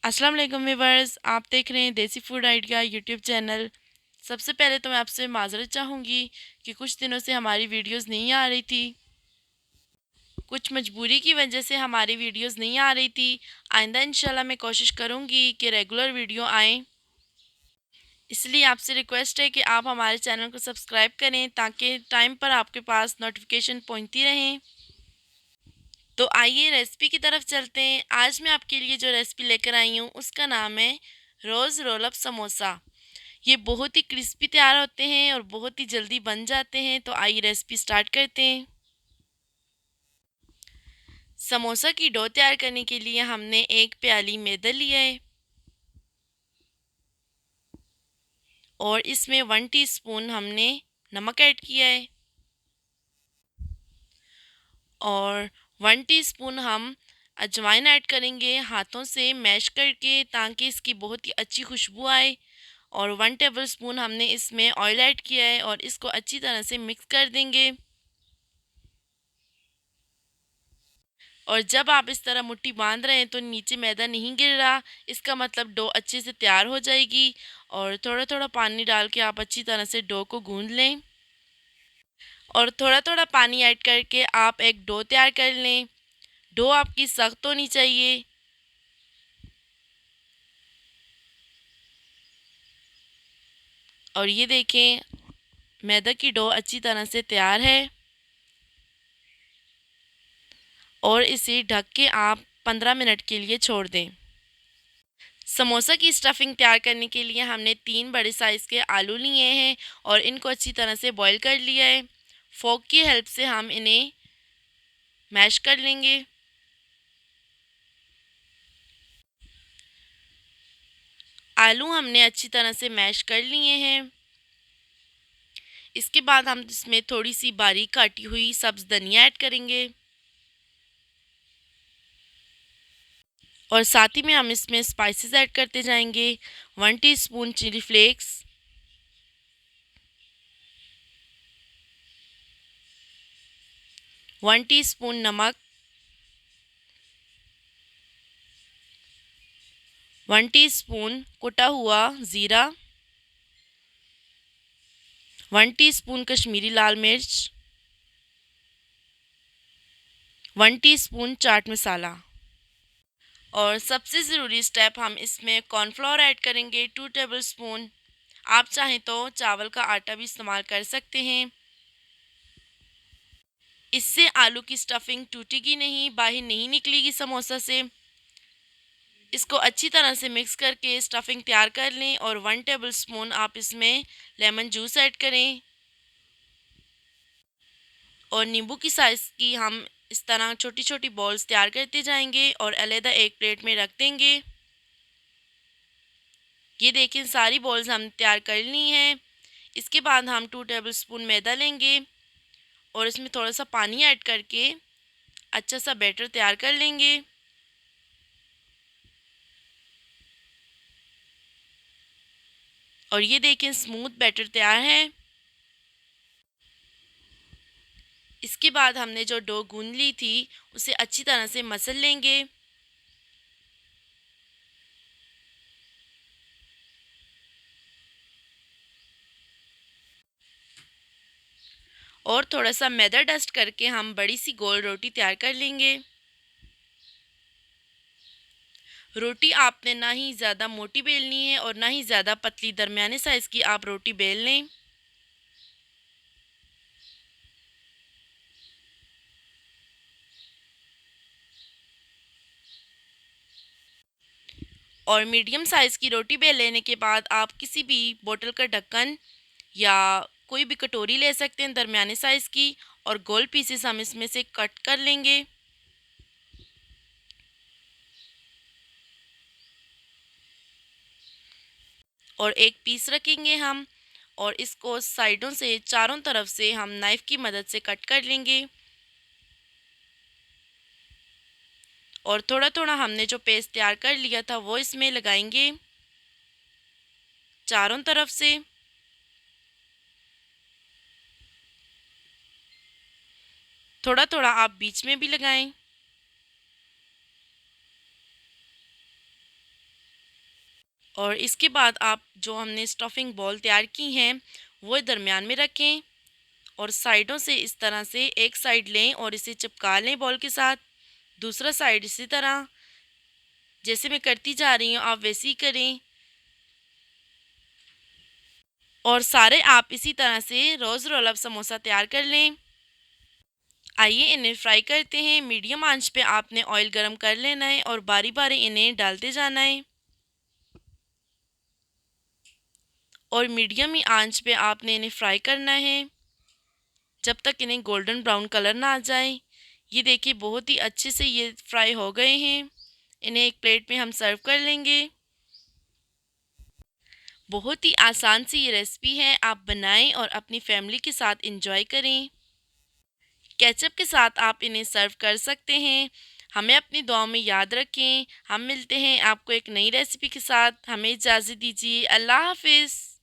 अस्सलाम वालेकुम व्यूवर्स, आप देख रहे हैं देसी फूड आइडिया यूट्यूब चैनल। सबसे पहले तो मैं आपसे माज़रत चाहूँगी कि कुछ दिनों से हमारी वीडियोस नहीं आ रही थी। कुछ मजबूरी की वजह से हमारी वीडियोस नहीं आ रही थी। आइंदा इंशाल्लाह मैं कोशिश करूँगी कि रेगुलर वीडियो आएँ। इसलिए आपसे रिक्वेस्ट है कि आप हमारे चैनल को सब्सक्राइब करें ताकि टाइम पर आपके पास नोटिफिकेशन पहुँचती रहें। तो आइए रेसिपी की तरफ चलते हैं। आज मैं आपके लिए जो रेसिपी लेकर आई हूँ उसका नाम है रोज़ रोल अप समोसा। ये बहुत ही क्रिस्पी तैयार होते हैं और बहुत ही जल्दी बन जाते हैं। तो आइए रेसिपी स्टार्ट करते हैं। समोसा की डो तैयार करने के लिए हमने एक प्याली मैदा लिया है और इसमें 1 टीस्पून हमने नमक ऐड किया है और 1 टीस्पून हम अजवाइन ऐड करेंगे हाथों से मैश करके ताकि इसकी बहुत ही अच्छी खुशबू आए। और 1 टेबल स्पून हमने इसमें ऑयल ऐड किया है और इसको अच्छी तरह से मिक्स कर देंगे। और जब आप इस तरह मुट्ठी बांध रहे हैं तो नीचे मैदा नहीं गिर रहा, इसका मतलब डो अच्छे से तैयार हो जाएगी। और थोड़ा थोड़ा पानी डाल के आप अच्छी तरह से डो को गूंद लें और थोड़ा थोड़ा पानी ऐड करके आप एक डो तैयार कर लें। डो आपकी सख्त होनी चाहिए। और ये देखें, मैदा की डो अच्छी तरह से तैयार है और इसे ढक के आप 15 मिनट के लिए छोड़ दें। समोसा की स्टफिंग तैयार करने के लिए हमने 3 बड़े साइज़ के आलू लिए हैं और इनको अच्छी तरह से बॉईल कर लिया है। फोक की हेल्प से हम इन्हें मैश कर लेंगे। आलू हमने अच्छी तरह से मैश कर लिए हैं। इसके बाद हम इसमें थोड़ी सी बारीक काटी हुई सब्ज़ धनिया ऐड करेंगे और साथ ही में हम इसमें स्पाइसेस ऐड करते जाएंगे। 1 टीस्पून चिली फ्लेक्स, 1 टीस्पून नमक, 1 टीस्पून कुटा हुआ ज़ीरा, 1 टीस्पून कश्मीरी लाल मिर्च, 1 टीस्पून चाट मसाला। और सबसे ज़रूरी स्टेप, हम इसमें कॉर्नफ्लोर ऐड करेंगे 2 टेबल स्पून। आप चाहें तो चावल का आटा भी इस्तेमाल कर सकते हैं। इससे आलू की स्टफिंग टूटेगी नहीं, बाहर नहीं निकलेगी समोसा से। इसको अच्छी तरह से मिक्स करके स्टफिंग तैयार कर लें और 1 टेबल स्पून आप इसमें लेमन जूस ऐड करें और नींबू की साइज़ की हम इस तरह छोटी छोटी बॉल्स तैयार करते जाएंगे और अलहदा एक प्लेट में रख देंगे। ये देखें, सारी बॉल्स हम तैयार कर ली हैं। इसके बाद हम 2 टेबल स्पून मैदा लेंगे और इसमें थोड़ा सा पानी ऐड करके अच्छा सा बैटर तैयार कर लेंगे। और ये देखें, स्मूथ बैटर तैयार है। इसके बाद हमने जो डो गूंद ली थी उसे अच्छी तरह से मसल लेंगे और थोड़ा सा मैदा डस्ट करके हम बड़ी सी गोल रोटी तैयार कर लेंगे। रोटी आपने ना ही ज़्यादा मोटी बेलनी है और ना ही ज़्यादा पतली, दरमियाने साइज़ की आप रोटी बेल लें। और मीडियम साइज़ की रोटी बेल लेने के बाद आप किसी भी बोतल का ढक्कन या कोई भी कटोरी ले सकते हैं दरमियाने साइज़ की और गोल पीसेस हम इसमें से कट कर लेंगे। और एक पीस रखेंगे हम और इसको साइडों से चारों तरफ से हम नाइफ़ की मदद से कट कर लेंगे। और थोड़ा थोड़ा हमने जो पेस्ट तैयार कर लिया था वो इसमें लगाएंगे चारों तरफ से। थोड़ा थोड़ा आप बीच में भी लगाएं। और इसके बाद आप जो हमने स्टफिंग बॉल तैयार की हैं वो दरमियान में रखें और साइडों से इस तरह से एक साइड लें और इसे चिपका लें बॉल के साथ। दूसरा साइड इसी तरह जैसे मैं करती जा रही हूँ आप वैसे ही करें और सारे आप इसी तरह से रोज़ रोल अप समोसा तैयार कर लें। आइए इन्हें फ्राई करते हैं। मीडियम आंच पे आपने ऑयल गरम कर लेना है और बारी बारी इन्हें डालते जाना है और मीडियम ही आंच पे आपने इन्हें फ्राई करना है जब तक इन्हें गोल्डन ब्राउन कलर ना आ जाए। ये देखिए बहुत ही अच्छे से ये फ्राई हो गए हैं। इन्हें एक प्लेट में हम सर्व कर लेंगे। बहुत ही आसान सी ये रेसिपी है, आप बनाएं और अपनी फैमिली के साथ एंजॉय करें। केचप के साथ आप इन्हें सर्व कर सकते हैं। हमें अपनी दुआओं में याद रखें। हम मिलते हैं आपको एक नई रेसिपी के साथ। हमें इजाज़त दीजिए। अल्लाह हाफ़िज़।